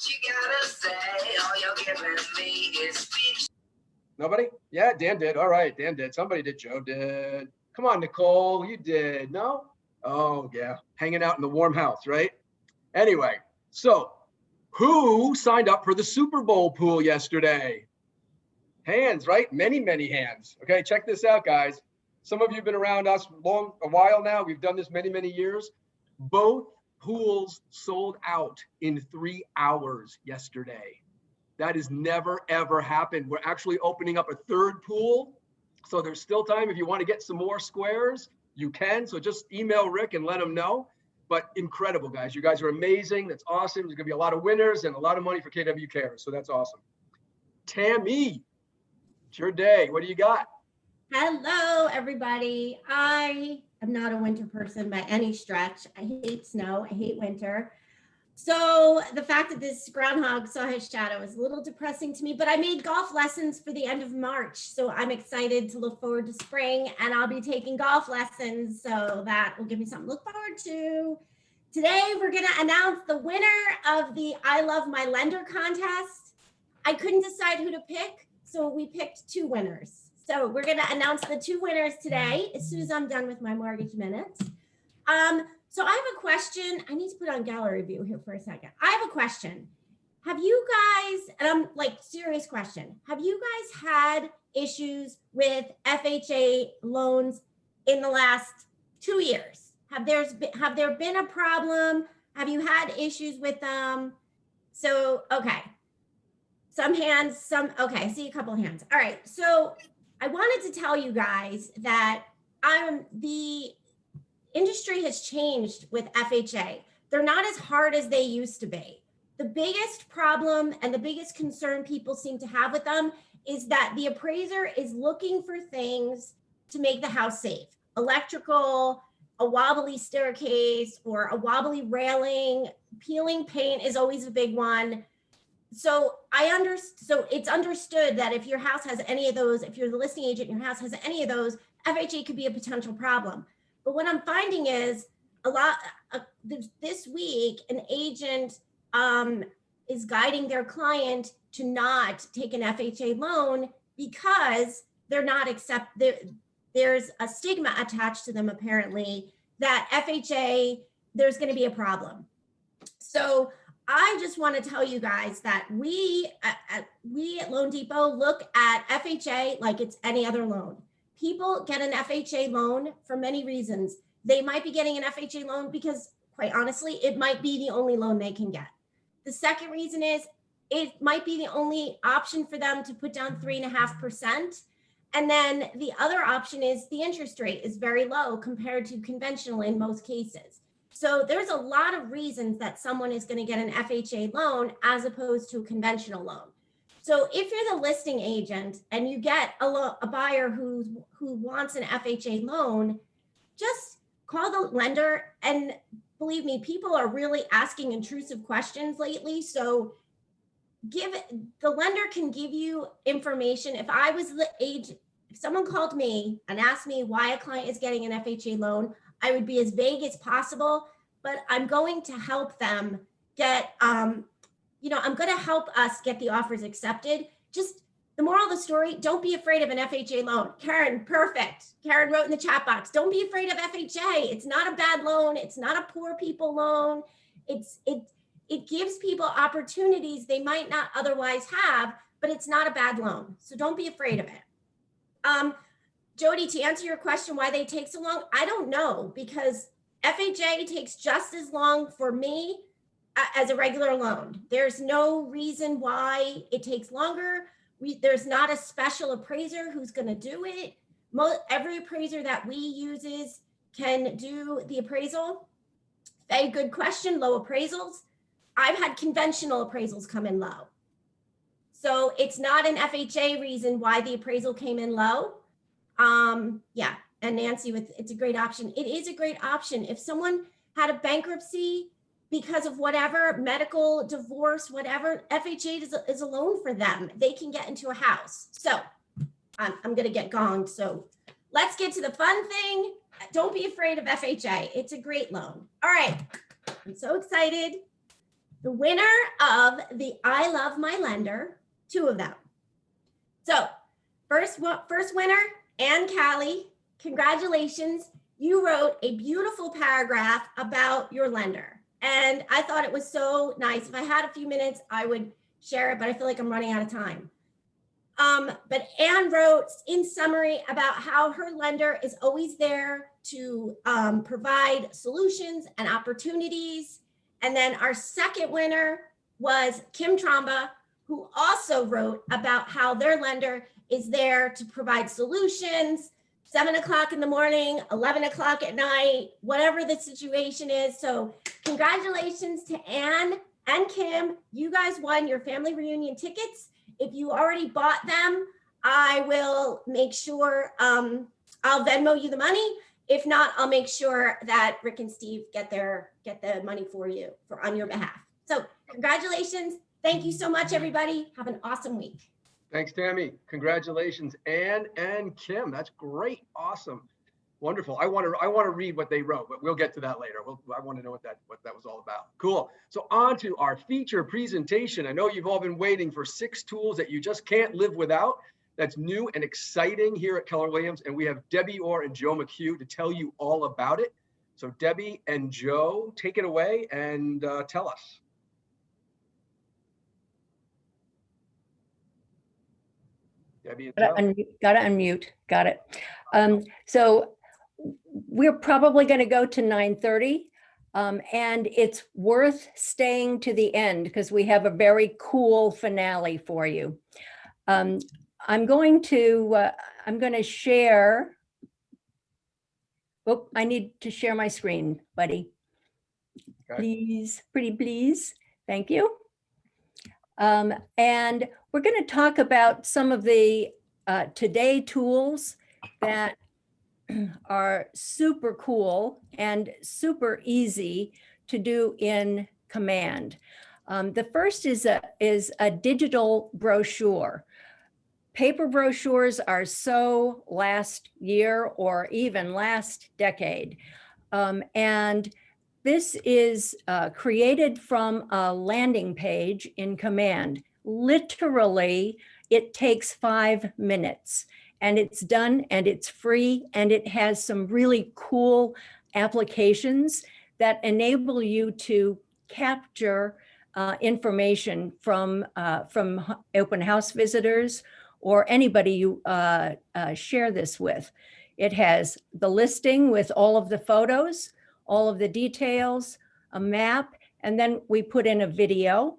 You gotta say, all you're giving me is speech. Nobody? Yeah, Dan did. All right, Dan did. Somebody did. Joe did. Come on, Nicole, you did. No? Oh, yeah. Hanging out in the warm house, right? Anyway, so who signed up for the Super Bowl pool yesterday? Hands, right? Many, many hands. Okay, check this out, guys. Some of you have been around us a while now. We've done this many, many years. Both pools sold out in 3 hours yesterday. That has never, ever happened. We're actually opening up a third pool. So there's still time. If you want to get some more squares, you can. So just email Rick and let him know. But incredible, guys. You guys are amazing. That's awesome. There's going to be a lot of winners and a lot of money for KW Cares. So that's awesome. Tammy, it's your day. What do you got? Hello, everybody. I am not a winter person by any stretch. I hate snow. I hate winter. So the fact that this groundhog saw his shadow is a little depressing to me, but I made golf lessons for the end of March. So I'm excited to look forward to spring, and I'll be taking golf lessons. So that will give me something to look forward to. Today, we're going to announce the winner of the I Love My Lender contest. I couldn't decide who to pick, so we picked 2 winners. So we're going to announce the 2 winners today as soon as I'm done with my mortgage minutes. So I have a question. I need to put on gallery view here for a second. I have a question. Have you guys, and I'm like, serious question. Have you guys had issues with FHA loans in the last 2 years? Have there been a problem? Have you had issues with them? So, okay. Some hands, okay, I see a couple of hands. All right, so I wanted to tell you guys that the industry has changed with FHA. They're not as hard as they used to be. The biggest problem and the biggest concern people seem to have with them is that the appraiser is looking for things to make the house safe. Electrical, a wobbly staircase, or a wobbly railing, peeling paint is always a big one. So it's understood that if your house has any of those, if you're the listing agent and your house has any of those, FHA could be a potential problem. But what I'm finding is this week, an agent is guiding their client to not take an FHA loan because they're not there's a stigma attached to them apparently that FHA, there's going to be a problem. So I just want to tell you guys that we at Loan Depot look at FHA like it's any other loan. People get an FHA loan for many reasons. They might be getting an FHA loan because, quite honestly, it might be the only loan they can get. The second reason is it might be the only option for them to put down 3.5%. And then the other option is the interest rate is very low compared to conventional in most cases. So there's a lot of reasons that someone is going to get an FHA loan as opposed to a conventional loan. So if you're the listing agent and you get a buyer who wants an FHA loan, just call the lender. And believe me, people are really asking intrusive questions lately. So the lender can give you information. If I was the agent, if someone called me and asked me why a client is getting an FHA loan, I would be as vague as possible, but I'm going to help them get, I'm going to help us get the offers accepted. Just the moral of the story, don't be afraid of an FHA loan. Karen, perfect. Karen wrote in the chat box, don't be afraid of FHA. It's not a bad loan. It's not a poor people loan. It gives people opportunities they might not otherwise have, but it's not a bad loan. So don't be afraid of it. Jody, to answer your question, why they take so long, I don't know, because FHA takes just as long for me as a regular loan. There's no reason why it takes longer. There's not a special appraiser who's going to do it. Every appraiser that we uses can do the appraisal. Very good question, low appraisals. I've had conventional appraisals come in low. So it's not an FHA reason why the appraisal came in low. Yeah, and Nancy, it's a great option. It is a great option. If someone had a bankruptcy because of whatever, medical, divorce, whatever, FHA is a loan for them. They can get into a house. So I'm going to get gonged. So let's get to the fun thing. Don't be afraid of FHA. It's a great loan. All right. I'm so excited. the winner of the I Love My Lender, 2 of them. So first winner, Ann Callie, congratulations. You wrote a beautiful paragraph about your lender. And I thought it was so nice. If I had a few minutes, I would share it, but I feel like I'm running out of time. But Ann wrote in summary about how her lender is always there to provide solutions and opportunities. And then our second winner was Kim Tromba, who also wrote about how their lender is there to provide solutions, 7 o'clock in the morning, 11 o'clock at night, whatever the situation is. So congratulations to Ann and Kim. You guys won your family reunion tickets. If you already bought them, I will make sure I'll Venmo you the money. If not, I'll make sure that Rick and Steve get the money for you on your behalf. So congratulations. Thank you so much, everybody. Have an awesome week. Thanks, Tammy. Congratulations, Ann and Kim. That's great. Awesome. Wonderful. I want to read what they wrote, but we'll get to that later. I want to know what that was all about. Cool. So on to our feature presentation. I know you've all been waiting for 6 tools that you just can't live without. That's new and exciting here at Keller Williams. And we have Debbie Orr and Joe McHugh to tell you all about it. So Debbie and Joe, take it away and tell us. Debbie and Joe. Gotta unmute. Got it. So we're probably going to go to 9:30, and it's worth staying to the end because we have a very cool finale for you. I'm going to share. Oh, I need to share my screen, buddy. Okay. Please, pretty please. Thank you. And we're going to talk about some of the today tools that are super cool and super easy to do in Command. The first is a digital brochure. Paper brochures are so last year or even last decade. And this is created from a landing page in Command. Literally, it takes 5 minutes. And it's done and it's free and it has some really cool applications that enable you to capture information from open house visitors or anybody you share this with. It has the listing with all of the photos, all of the details, a map, and then we put in a video.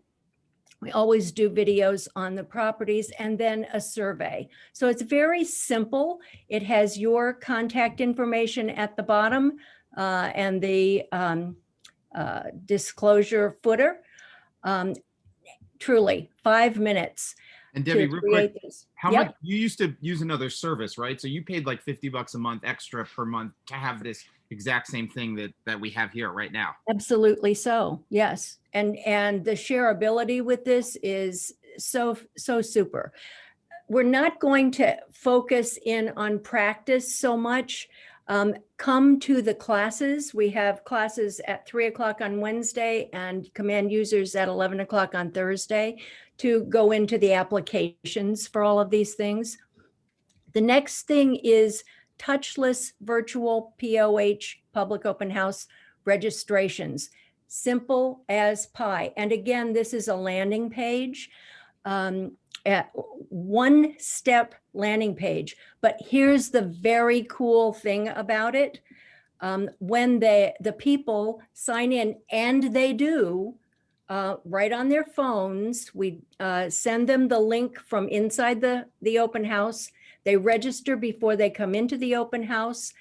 We always do videos on the properties and then a survey. So it's very simple. It has your contact information at the bottom and the disclosure footer. Truly 5 minutes. And Debbie, real quick, how Yep. much you used to use another service, right? So you paid like $50 a month extra per month to have this exact same thing that we have here right now. Absolutely so. Yes. And the shareability with this is so super. We're not going to focus in on practice so much. Come to the classes. We have classes at 3 o'clock on Wednesday and Command users at 11 o'clock on Thursday to go into the applications for all of these things. The next thing is touchless virtual POH, public open house registrations, simple as pie. And again, this is a landing page, at one-step landing page. But here's the very cool thing about it. When the people sign in, and they do, right on their phones, we send them the link from inside the open house. They register before they come into the open house.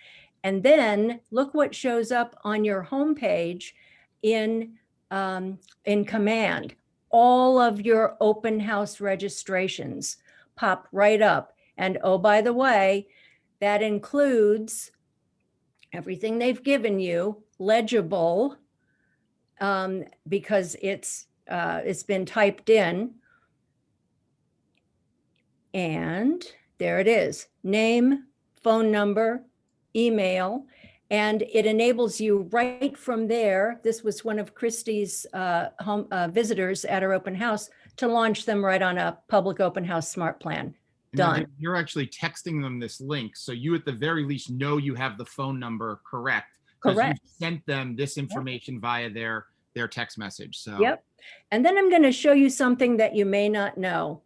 And then look what shows up on your homepage in Command. All of your open house registrations pop right up. And oh, by the way, that includes everything they've given you, legible, because it's been typed in. And there it is, name, phone number, email, And it enables you right from there. This was one of Christie's visitors at our open house to launch them right on a public open house smart plan. Done. You're actually texting them this link. So you at the very least know you have the phone number correct. Correct. You sent them this information via their text message. So yep. And then I'm going to show you something that you may not know.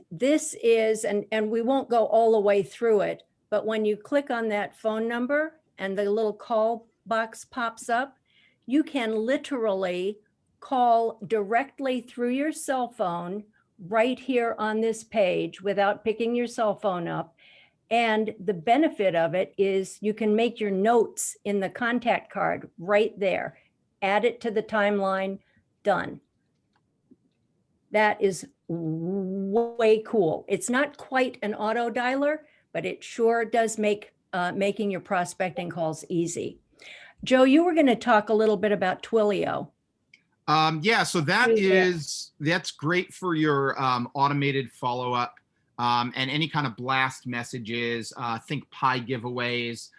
This is, and we won't go all the way through it, but when you click on that phone number and the little call box pops up, you can literally call directly through your cell phone right here on this page without picking your cell phone up. And the benefit of it is you can make your notes in the contact card right there, add it to the timeline, done. That is way cool. It's not quite an auto dialer, but it sure does make making your prospecting calls easy. Joe, you were going to talk a little bit about Twilio. Yeah, so that's great for your automated follow-up and any kind of blast messages, think pie giveaways,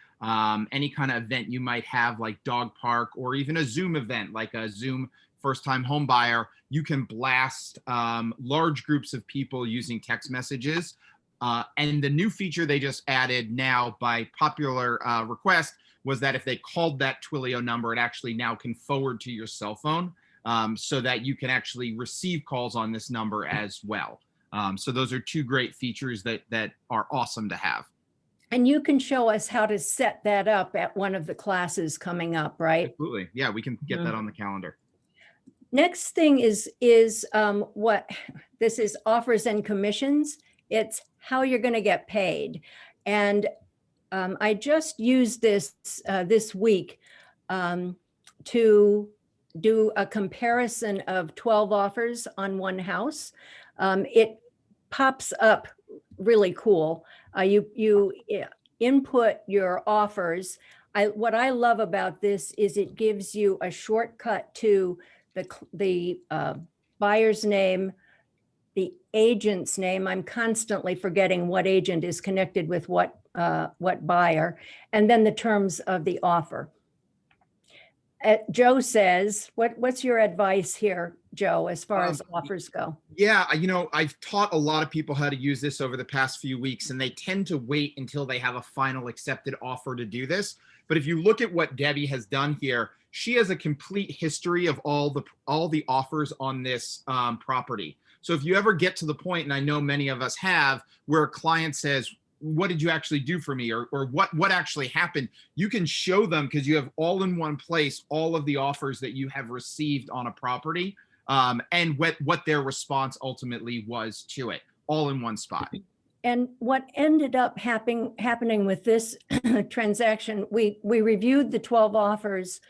any kind of event you might have like dog park or even a Zoom event like a Zoom first-time home buyer. You can blast large groups of people using text messages. And the new feature they just added now by popular request was that if they called that Twilio number, it actually now can forward to your cell phone so that you can actually receive calls on this number as well. So those are two great features that are awesome to have. And you can show us how to set that up at one of the classes coming up, right? Absolutely. Yeah, we can get that on the calendar. Next thing is what this is, offers and commissions. It's how you're going to get paid. And I just used this this week to do a comparison of 12 offers on one house. It pops up really cool. You input your offers. What I love about this is it gives you a shortcut to the buyer's name, the agent's name. I'm constantly forgetting what agent is connected with what buyer, and then the terms of the offer. Joe says, what's your advice here, Joe, as far as offers go? Yeah, I've taught a lot of people how to use this over the past few weeks, and they tend to wait until they have a final accepted offer to do this. But if you look at what Debbie has done here, she has a complete history of all the offers on this property. So if you ever get to the point, and I know many of us have, where a client says, what did you actually do for me? Or what actually happened? You can show them, because you have all in one place, all of the offers that you have received on a property and what their response ultimately was to it, all in one spot. And what ended up happening with this transaction, we reviewed the 12 offers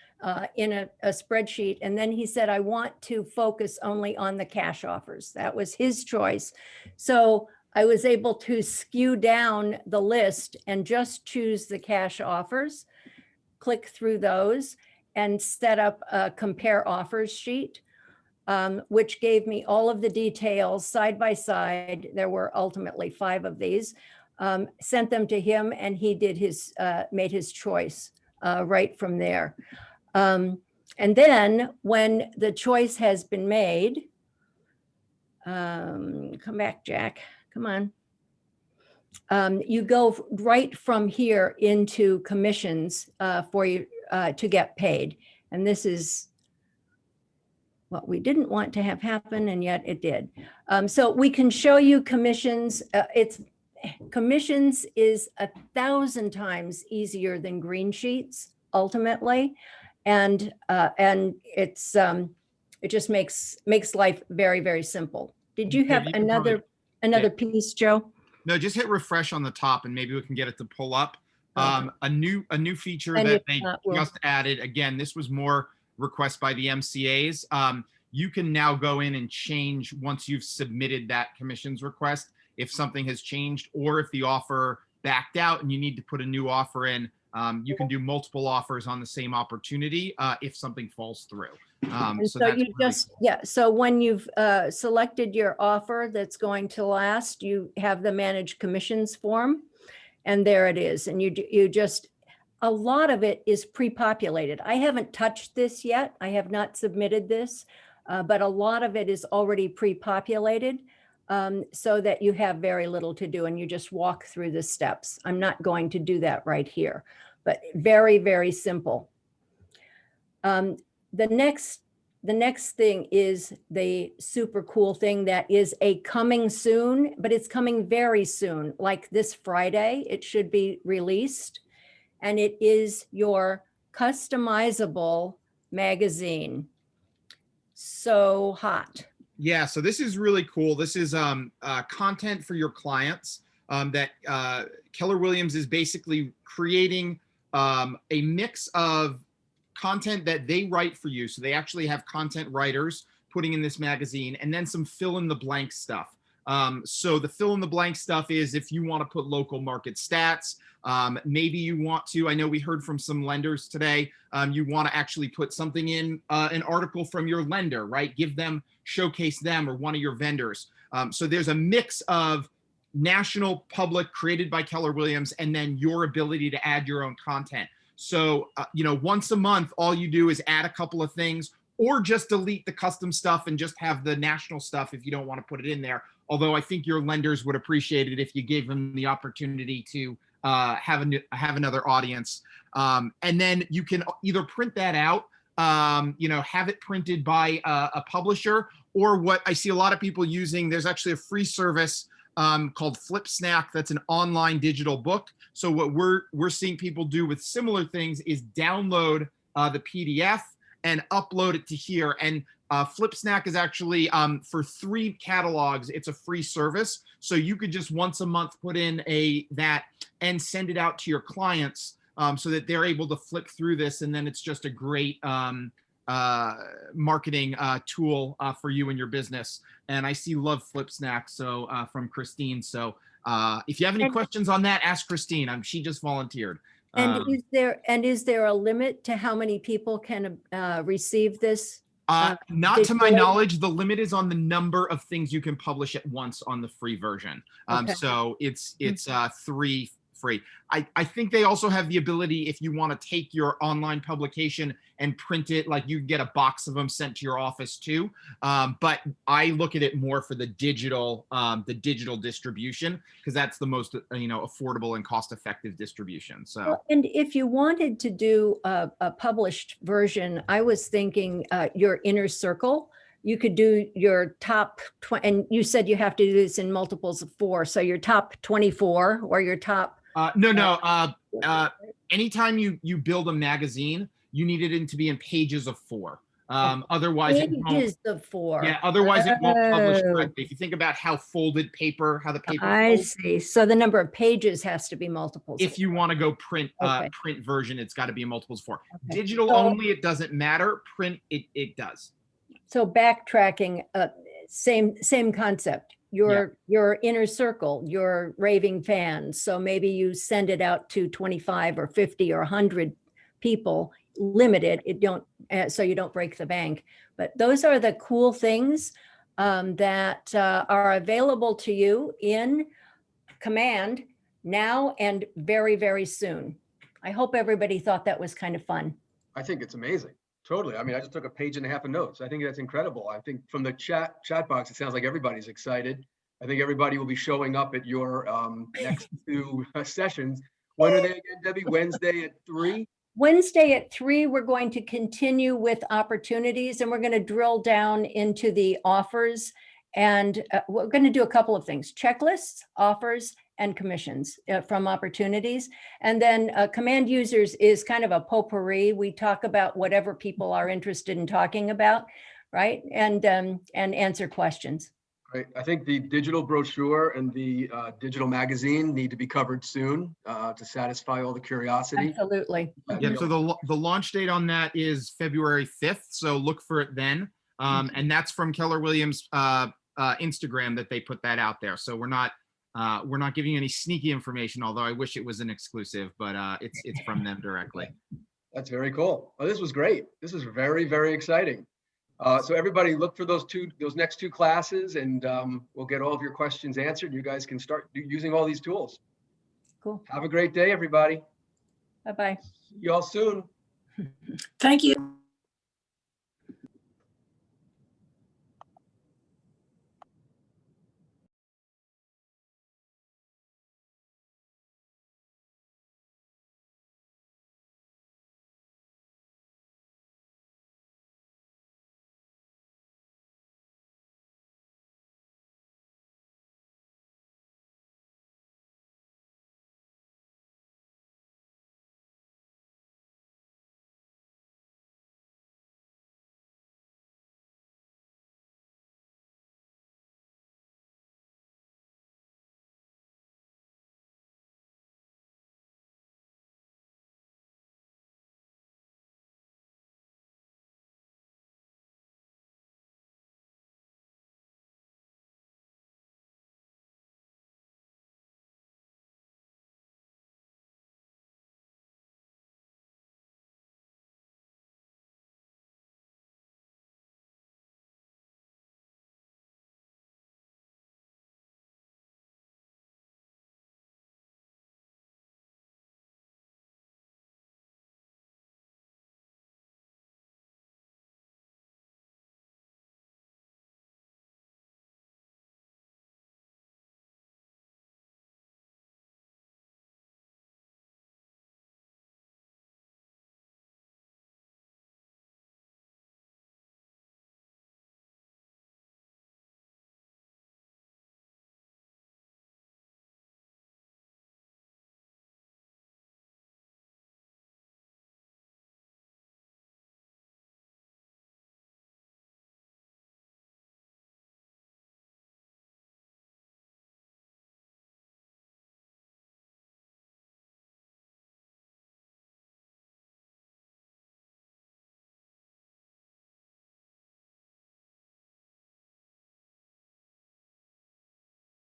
in a spreadsheet. And then he said, I want to focus only on the cash offers. That was his choice. So I was able to skew down the list and just choose the cash offers, click through those, and set up a compare offers sheet, which gave me all of the details side by side. There were ultimately 5 of these, sent them to him, and he did made his choice right from there. And then when the choice has been made, come back, Jack. Come on. You go right from here into commissions for you to get paid. And this is what we didn't want to have happen, and yet it did. So we can show you commissions. Commissions is 1,000 times easier than green sheets ultimately. And it's it just makes life very, very simple. Did you have another piece, Joe? No, just hit refresh on the top and maybe we can get it to pull up. A new feature that they just added. Again, this was more request by the MCAs. You can now go in and change once you've submitted that commissions request, if something has changed or if the offer backed out and you need to put a new offer in. You can do multiple offers on the same opportunity if something falls through. So you just, so when you've selected your offer that's going to last, you have the manage commissions form, and there it is. And you just a lot of it is pre-populated. I haven't touched this yet. I have not submitted this, but a lot of it is already pre-populated, so that you have very little to do and you just walk through the steps. I'm not going to do that right here, but very, very simple. The next thing is the super cool thing that is a coming soon, but it's coming very soon, like this Friday, it should be released. And it is your customizable magazine. So hot. Yeah, so this is really cool. This is content for your clients that Keller Williams is basically creating a mix of content that they write for you. So they actually have content writers putting in this magazine, and then some fill in the blank stuff. So the fill in the blank stuff is if you want to put local market stats, maybe you want to, I know we heard from some lenders today, you want to actually put something in an article from your lender, right? Give them, showcase them or one of your vendors. So there's a mix of national public created by Keller Williams and then your ability to add your own content. So, once a month, all you do is add a couple of things or just delete the custom stuff and just have the national stuff if you don't want to put it in there. Although I think your lenders would appreciate it if you gave them the opportunity to have another audience. And then you can either print that out, have it printed by a publisher, or what I see a lot of people using, there's actually a free service called Flip Snack. That's an online digital book. So what we're seeing people do with similar things is download the PDF and upload it to here. And Flip Snack is actually for 3 catalogs. It's a free service. So you could just once a month put in that and send it out to your clients so that they're able to flip through this. And then it's just a great marketing tool for you and your business. And I see love Flip Snack from Christine. So if you have any questions on that, ask Christine. She just volunteered. And is there a limit to how many people can receive this? Not to my knowledge. The limit is on the number of things you can publish at once on the free version. Okay. So it's 3 free. I think they also have the ability, if you want to take your online publication and print it, like you get a box of them sent to your office too. But I look at it more for the digital distribution, because that's the most affordable and cost-effective distribution. So, Well, and if you wanted to do a published version, I was thinking your inner circle. You could do your top 20, and you said you have to do this in multiples of 4. So your top 24 or your top. No. Anytime you build a magazine, you need it to be in pages of 4. Otherwise, pages of 4. Yeah. Otherwise, it won't publish correctly. If you think about how the paper I folds, see. So the number of pages has to be multiples. if you want to go print version, it's got to be multiples of 4. Okay. Digital only, it doesn't matter. Print, it does. So backtracking, same concept. Your inner circle, your raving fans. So maybe you send it out to 25 or 50 or 100 people, limited. So you don't break the bank. But those are the cool things that are available to you in Command now and very, very soon. I hope everybody thought that was kind of fun. I think it's amazing. Totally. I mean, I just took a page and a half of notes. I think that's incredible. I think from the chat box, it sounds like everybody's excited. I think everybody will be showing up at your next 2 sessions. When are they again, Debbie? Wednesday at 3? Wednesday at 3, we're going to continue with opportunities, and we're going to drill down into the offers. And we're going to do a couple of things: checklists, offers, and commissions from opportunities. And then Command Users is kind of a potpourri. We talk about whatever people are interested in talking about, right? And answer questions. Right. I think the digital brochure and the digital magazine need to be covered soon to satisfy all the curiosity. Absolutely. Yeah. So the launch date on that is February 5th. So look for it then. And that's from Keller Williams Instagram that they put that out there. So we're not giving you any sneaky information, although I wish it was an exclusive, but it's from them directly. That's very cool. Well, this was great. This is very, very exciting. So everybody look for those next 2 classes, and we'll get all of your questions answered. You guys can start using all these tools. Cool. Have a great day, everybody. Bye-bye. See you all soon. Thank you.